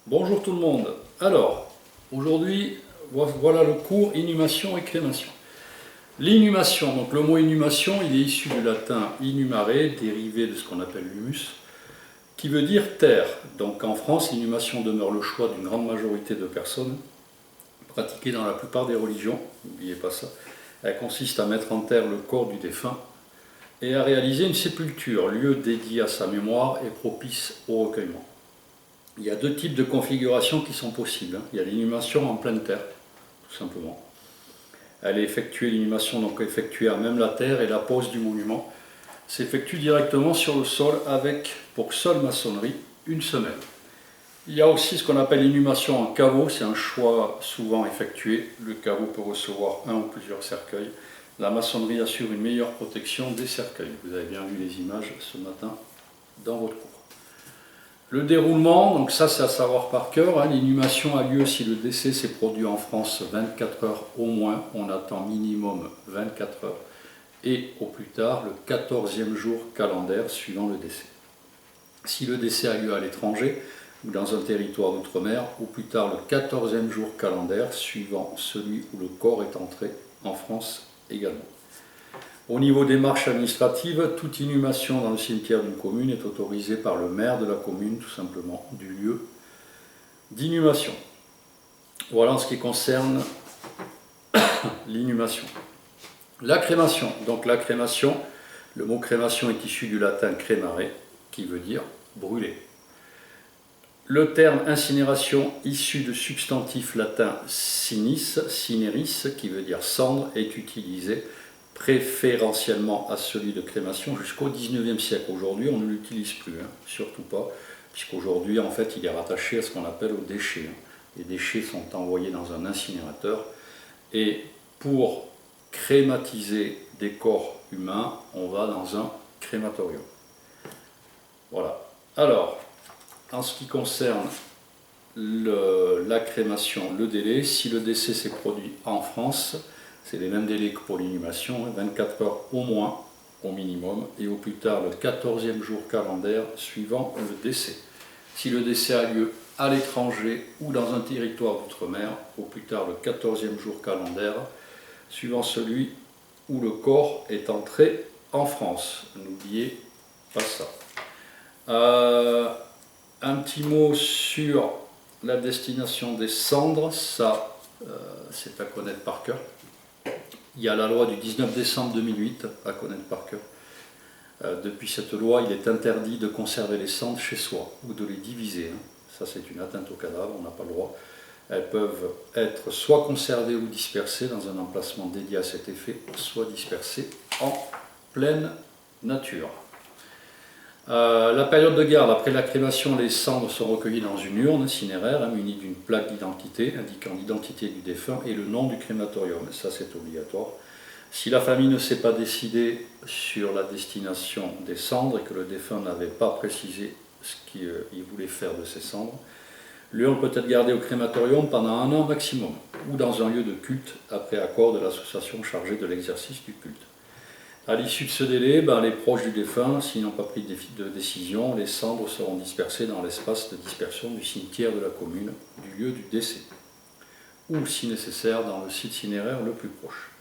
Bonjour tout le monde. Alors, aujourd'hui, voilà le cours inhumation et crémation. L'inhumation, donc le mot inhumation, il est issu du latin inhumare, dérivé de ce qu'on appelle l'humus, qui veut dire terre. Donc en France, l'inhumation demeure le choix d'une grande majorité de personnes, pratiquée dans la plupart des religions, n'oubliez pas ça. Elle consiste à mettre en terre le corps du défunt et à réaliser une sépulture, lieu dédié à sa mémoire et propice au recueillement. Il y a deux types de configurations qui sont possibles. Il y a l'inhumation en pleine terre, tout simplement. Elle est effectuée, l'inhumation donc effectuée à même la terre, et la pose du monument s'effectue directement sur le sol avec, pour seule maçonnerie, une semelle. Il y a aussi ce qu'on appelle l'inhumation en caveau, c'est un choix souvent effectué. Le caveau peut recevoir un ou plusieurs cercueils. La maçonnerie assure une meilleure protection des cercueils. Vous avez bien vu les images ce matin dans votre cours. Le déroulement, donc ça c'est à savoir par cœur, hein. L'inhumation a lieu si le décès s'est produit en France 24 heures au moins, on attend minimum 24 heures, et au plus tard le 14e jour calendaire suivant le décès. Si le décès a lieu à l'étranger ou dans un territoire d'outre-mer, au plus tard le 14e jour calendaire suivant celui où le corps est entré en France également. Au niveau des démarches administratives, toute inhumation dans le cimetière d'une commune est autorisée par le maire de la commune, tout simplement, du lieu d'inhumation. Voilà en ce qui concerne l'inhumation. La crémation. Donc la crémation, le mot crémation est issu du latin cremare, qui veut dire brûler. Le terme incinération, issu du substantif latin cinis, cineris, qui veut dire cendre, est utilisé préférentiellement à celui de crémation jusqu'au 19e siècle. Aujourd'hui, on ne l'utilise plus, hein, surtout pas, puisqu'aujourd'hui, en fait, il est rattaché à ce qu'on appelle aux déchets. Les déchets sont envoyés dans un incinérateur, et pour crématiser des corps humains, on va dans un crématorium. Voilà. Alors, en ce qui concerne la crémation, le délai, si le décès s'est produit en France, c'est les mêmes délais que pour l'inhumation, 24 heures au moins, au minimum, et au plus tard le 14e jour calendaire suivant le décès. Si le décès a lieu à l'étranger ou dans un territoire d'outre-mer, au plus tard le 14e jour calendaire suivant celui où le corps est entré en France. N'oubliez pas ça. Un petit mot sur la destination des cendres, ça c'est à connaître par cœur. Il y a la loi du 19 décembre 2008 à connaître par cœur. Depuis cette loi, il est interdit de conserver les cendres chez soi ou de les diviser. Ça, c'est une atteinte au cadavre, on n'a pas le droit. Elles peuvent être soit conservées ou dispersées dans un emplacement dédié à cet effet, soit dispersées en pleine nature. La période de garde, après la crémation, les cendres sont recueillies dans une urne cinéraire munie d'une plaque d'identité indiquant l'identité du défunt et le nom du crématorium. Ça, c'est obligatoire. Si la famille ne s'est pas décidée sur la destination des cendres et que le défunt n'avait pas précisé ce qu'il voulait faire de ces cendres, l'urne peut être gardée au crématorium pendant 1 an maximum ou dans un lieu de culte après accord de l'association chargée de l'exercice du culte. À l'issue de ce délai, les proches du défunt, s'ils n'ont pas pris de décision, les cendres seront dispersées dans l'espace de dispersion du cimetière de la commune, du lieu du décès, ou, si nécessaire, dans le site cinéraire le plus proche.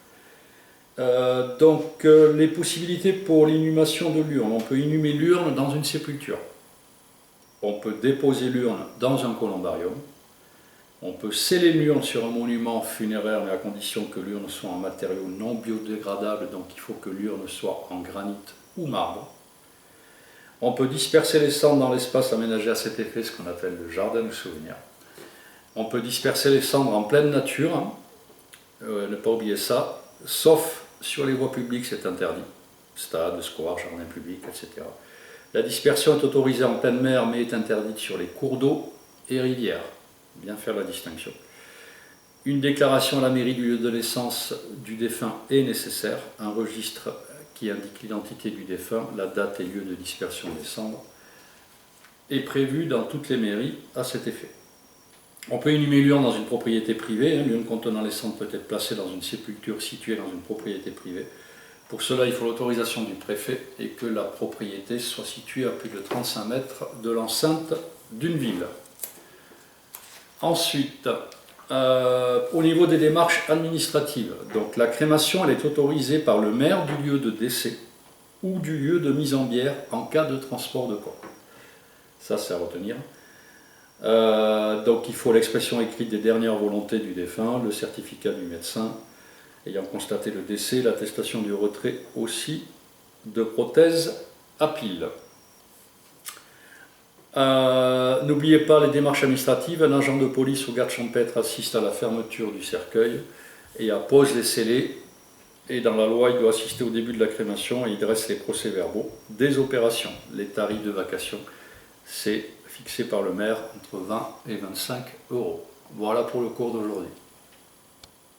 Les possibilités pour l'inhumation de l'urne. On peut inhumer l'urne dans une sépulture. On peut déposer l'urne dans un columbarium. On peut sceller l'urne sur un monument funéraire, mais à condition que l'urne soit en matériaux non biodégradables, donc il faut que l'urne soit en granit ou marbre. On peut disperser les cendres dans l'espace aménagé à cet effet, ce qu'on appelle le jardin du souvenir. On peut disperser les cendres en pleine nature, ne pas oublier ça, sauf sur les voies publiques, c'est interdit. Stade, square, jardin public, etc. La dispersion est autorisée en pleine mer, mais est interdite sur les cours d'eau et rivières. Bien faire la distinction. Une déclaration à la mairie du lieu de naissance du défunt est nécessaire. Un registre qui indique l'identité du défunt, la date et lieu de dispersion des cendres est prévu dans toutes les mairies à cet effet. On peut inhumer l'urne dans une propriété privée. L'urne contenant les cendres peut être placée dans une sépulture située dans une propriété privée. Pour cela, il faut l'autorisation du préfet et que la propriété soit située à plus de 35 mètres de l'enceinte d'une ville. Ensuite, au niveau des démarches administratives, donc la crémation elle est autorisée par le maire du lieu de décès ou du lieu de mise en bière en cas de transport de corps. Ça, c'est à retenir. Donc il faut l'expression écrite des dernières volontés du défunt, le certificat du médecin ayant constaté le décès, l'attestation du retrait aussi de prothèses à pile. N'oubliez pas les démarches administratives, un agent de police ou garde champêtre assiste à la fermeture du cercueil et appose les scellés, et dans la loi il doit assister au début de la crémation et il dresse les procès-verbaux des opérations. Les tarifs de vacation, c'est fixé par le maire entre 20 et 25 euros. Voilà pour le cours d'aujourd'hui.